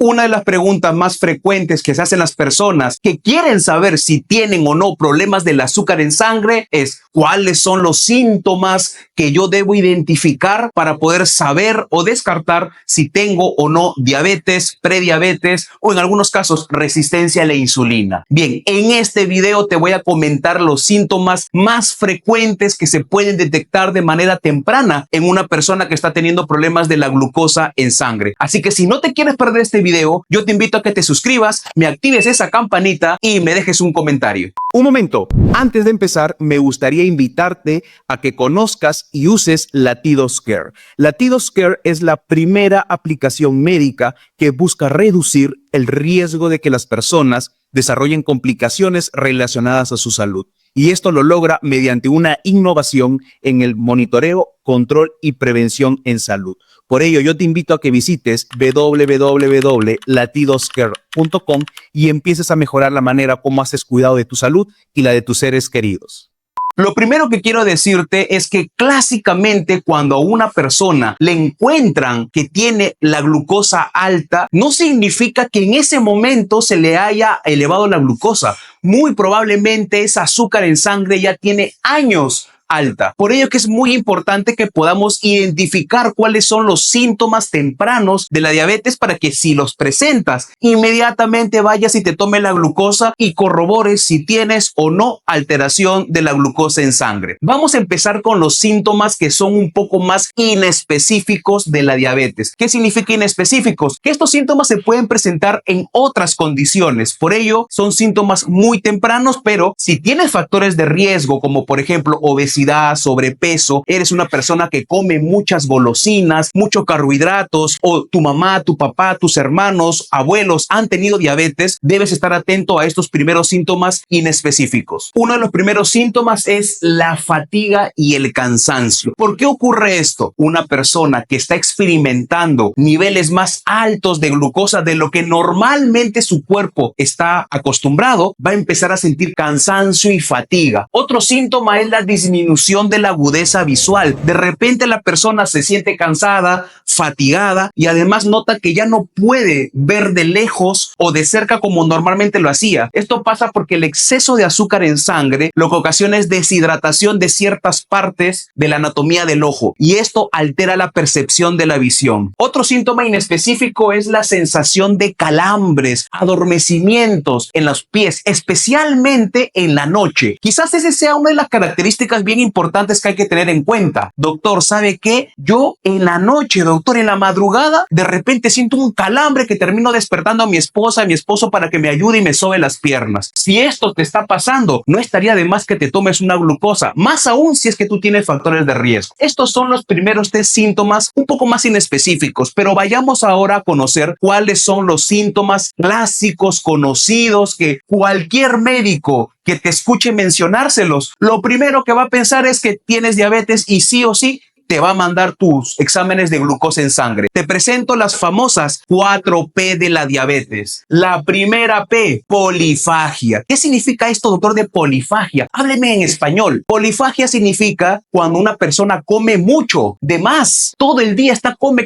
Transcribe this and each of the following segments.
Una de las preguntas más frecuentes que se hacen las personas que quieren saber si tienen o no problemas del azúcar en sangre es cuáles son los síntomas que yo debo identificar para poder saber o descartar si tengo o no diabetes, prediabetes o en algunos casos resistencia a la insulina. Bien, en este video te voy a comentar los síntomas más frecuentes que se pueden detectar de manera temprana en una persona que está teniendo problemas de la glucosa en sangre. Así que si no te quieres perder este video, yo te invito a que te suscribas, me actives esa campanita y me dejes un comentario. Un momento, antes de empezar, me gustaría invitarte a que conozcas y uses Latidos Care. Latidos Care es la primera aplicación médica que busca reducir el riesgo de que las personas desarrollen complicaciones relacionadas a su salud. Y esto lo logra mediante una innovación en el monitoreo, control y prevención en salud. Por ello, yo te invito a que visites www.latidoscare.com y empieces a mejorar la manera como haces cuidado de tu salud y la de tus seres queridos. Lo primero que quiero decirte es que clásicamente cuando a una persona le encuentran que tiene la glucosa alta, no significa que en ese momento se le haya elevado la glucosa. Muy probablemente ese azúcar en sangre ya tiene años alta. Por ello que es muy importante que podamos identificar cuáles son los síntomas tempranos de la diabetes para que si los presentas, inmediatamente vayas y te tomes la glucosa y corrobores si tienes o no alteración de la glucosa en sangre. Vamos a empezar con los síntomas que son un poco más inespecíficos de la diabetes. ¿Qué significa inespecíficos? Que estos síntomas se pueden presentar en otras condiciones. Por ello, son síntomas muy tempranos, pero si tienes factores de riesgo, como por ejemplo obesidad, sobrepeso, eres una persona que come muchas golosinas, muchos carbohidratos, o tu mamá, tu papá, tus hermanos, abuelos han tenido diabetes, debes estar atento a estos primeros síntomas inespecíficos. Uno de los primeros síntomas es la fatiga y el cansancio. ¿Por qué ocurre esto? Una persona que está experimentando niveles más altos de glucosa de lo que normalmente su cuerpo está acostumbrado, va a empezar a sentir cansancio y fatiga. Otro síntoma es la disminución de la agudeza visual. De repente la persona se siente cansada, fatigada y además nota que ya no puede ver de lejos o de cerca como normalmente lo hacía. Esto pasa porque el exceso de azúcar en sangre lo que ocasiona es deshidratación de ciertas partes de la anatomía del ojo y esto altera la percepción de la visión. Otro síntoma inespecífico es la sensación de calambres, adormecimientos en los pies, especialmente en la noche. Quizás ese sea una de las características bien importantes que hay que tener en cuenta. Doctor, ¿sabe qué? Yo en la noche, doctor, en la madrugada, de repente siento un calambre que termino despertando a mi esposa, a mi esposo para que me ayude y me sobe las piernas. Si esto te está pasando, no estaría de más que te tomes una glucosa, más aún si es que tú tienes factores de riesgo. Estos son los primeros tres síntomas un poco más inespecíficos, pero vayamos ahora a conocer cuáles son los síntomas clásicos, conocidos, que cualquier médico que te escuche mencionárselos, lo primero que va a pensar es que tienes diabetes y sí o sí te va a mandar tus exámenes de glucosa en sangre. Te presento las famosas 4P de la diabetes. La primera P, polifagia. ¿Qué significa esto, doctor, de polifagia? Hábleme en español. Polifagia significa cuando una persona come mucho, de más. Todo el día está come.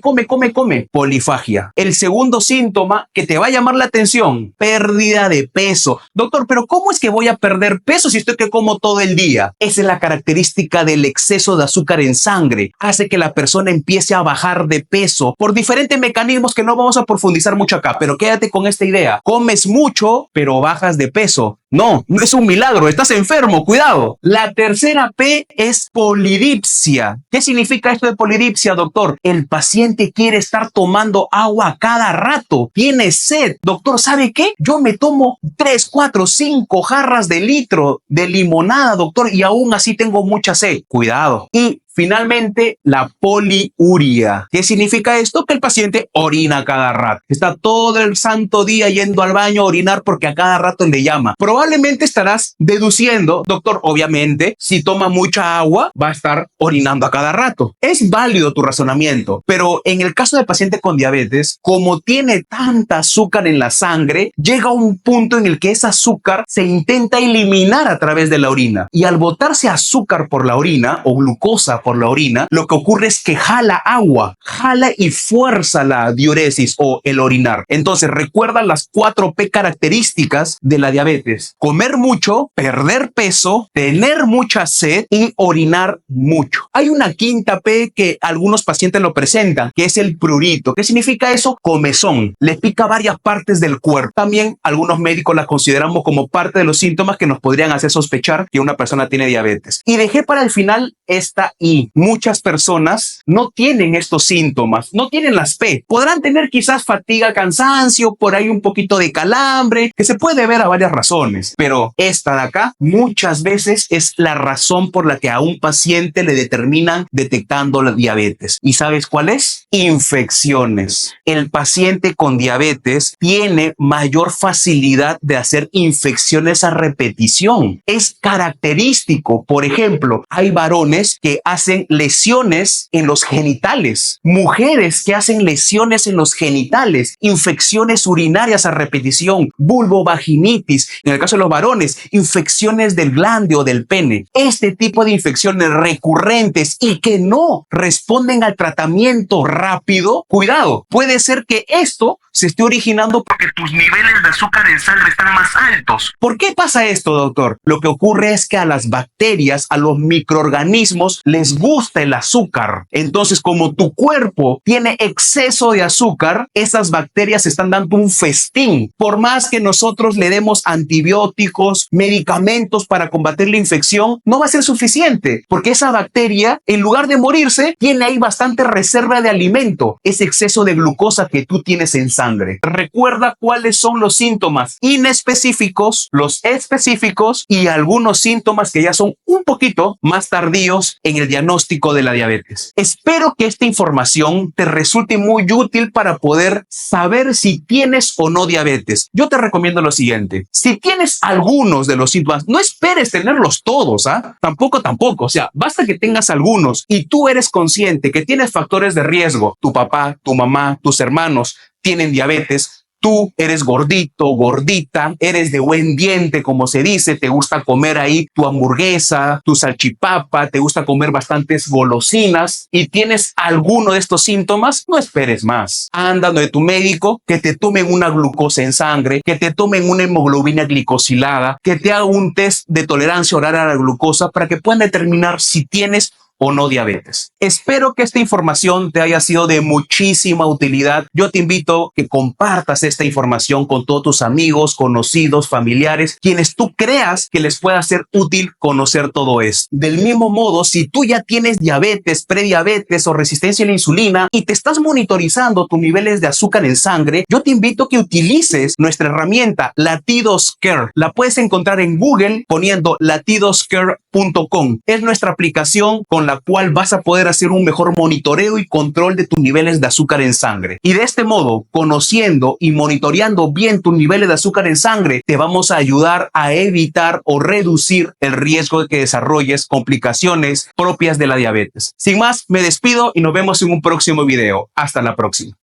Polifagia. El segundo síntoma que te va a llamar la atención, pérdida de peso. Doctor, pero ¿cómo es que voy a perder peso si estoy que como todo el día? Esa es la característica del exceso de azúcar en sangre. Hace que la persona empiece a bajar de peso por diferentes mecanismos que no vamos a profundizar mucho acá, pero quédate con esta idea. Comes mucho, pero bajas de peso. No, no es un milagro, estás enfermo, cuidado. La tercera P es polidipsia. ¿Qué significa esto de polidipsia, doctor? El paciente quiere estar tomando agua cada rato, tiene sed. Doctor, ¿sabe qué? Yo me tomo 3, 4, 5 jarras de litro de limonada, doctor, y aún así tengo mucha sed. Cuidado. Y finalmente, la poliuria. ¿Qué significa esto? Que el paciente orina cada rato. Está todo el santo día yendo al baño a orinar porque a cada rato le llama. Probablemente estarás deduciendo, doctor, obviamente, si toma mucha agua, va a estar orinando a cada rato. Es válido tu razonamiento, pero en el caso del paciente con diabetes, como tiene tanta azúcar en la sangre, llega un punto en el que ese azúcar se intenta eliminar a través de la orina. Y al botarse azúcar por la orina o glucosa por por la orina, lo que ocurre es que jala agua, jala y fuerza la diuresis o el orinar. Entonces recuerda las 4P características de la diabetes: comer mucho, perder peso, tener mucha sed y orinar mucho. Hay una quinta P que algunos pacientes lo presentan, que es el prurito. ¿Qué significa eso? Comezón. Les pica varias partes del cuerpo. También algunos médicos la consideramos como parte de los síntomas que nos podrían hacer sospechar que una persona tiene diabetes. Y dejé para el final esta I. Muchas personas no tienen estos síntomas, no tienen las P. Podrán tener quizás fatiga, cansancio, por ahí un poquito de calambre, que se puede ver a varias razones. Pero esta de acá muchas veces es la razón por la que a un paciente le determinan detectando la diabetes. ¿Y sabes cuál es? Infecciones. El paciente con diabetes tiene mayor facilidad de hacer infecciones a repetición. Es característico. Por ejemplo, hay varones que hacen lesiones en los genitales, mujeres que hacen lesiones en los genitales, infecciones urinarias a repetición, vulvovaginitis, en el caso de los varones, infecciones del glande o del pene. Este tipo de infecciones recurrentes y que no responden al tratamiento rápido, cuidado, puede ser que esto se esté originando porque tus niveles de azúcar en sangre están más altos. ¿Por qué pasa esto, doctor? Lo que ocurre es que a las bacterias, a los microorganismos, les gusta el azúcar. Entonces, como tu cuerpo tiene exceso de azúcar, esas bacterias están dando un festín. Por más que nosotros le demos antibióticos, medicamentos para combatir la infección, no va a ser suficiente, porque esa bacteria, en lugar de morirse, tiene ahí bastante reserva de alimento, ese exceso de glucosa que tú tienes en sangre. Recuerda cuáles son los síntomas inespecíficos, los específicos y algunos síntomas que ya son un poquito más tardíos en el diagnóstico de la diabetes. Espero que esta información te resulte muy útil para poder saber si tienes o no diabetes. Yo te recomiendo lo siguiente: si tienes algunos de los síntomas, no esperes tenerlos todos, ¿ah? Tampoco. O sea, basta que tengas algunos y tú eres consciente que tienes factores de riesgo. Tu papá, tu mamá, tus hermanos tienen diabetes. Tú eres gordito, gordita, eres de buen diente, como se dice, te gusta comer ahí tu hamburguesa, tu salchipapa, te gusta comer bastantes golosinas y tienes alguno de estos síntomas, no esperes más. Anda donde tu médico, que te tomen una glucosa en sangre, que te tomen una hemoglobina glicosilada, que te haga un test de tolerancia oral a la glucosa para que puedan determinar si tienes o no diabetes. Espero que esta información te haya sido de muchísima utilidad. Yo te invito a que compartas esta información con todos tus amigos, conocidos, familiares, quienes tú creas que les pueda ser útil conocer todo esto. Del mismo modo, si tú ya tienes diabetes, prediabetes o resistencia a la insulina y te estás monitorizando tus niveles de azúcar en sangre, yo te invito a que utilices nuestra herramienta LatidosCare. La puedes encontrar en Google poniendo latidoscare.com. Es nuestra aplicación con la cual vas a poder hacer un mejor monitoreo y control de tus niveles de azúcar en sangre. Y de este modo, conociendo y monitoreando bien tus niveles de azúcar en sangre, te vamos a ayudar a evitar o reducir el riesgo de que desarrolles complicaciones propias de la diabetes. Sin más, me despido y nos vemos en un próximo video. Hasta la próxima.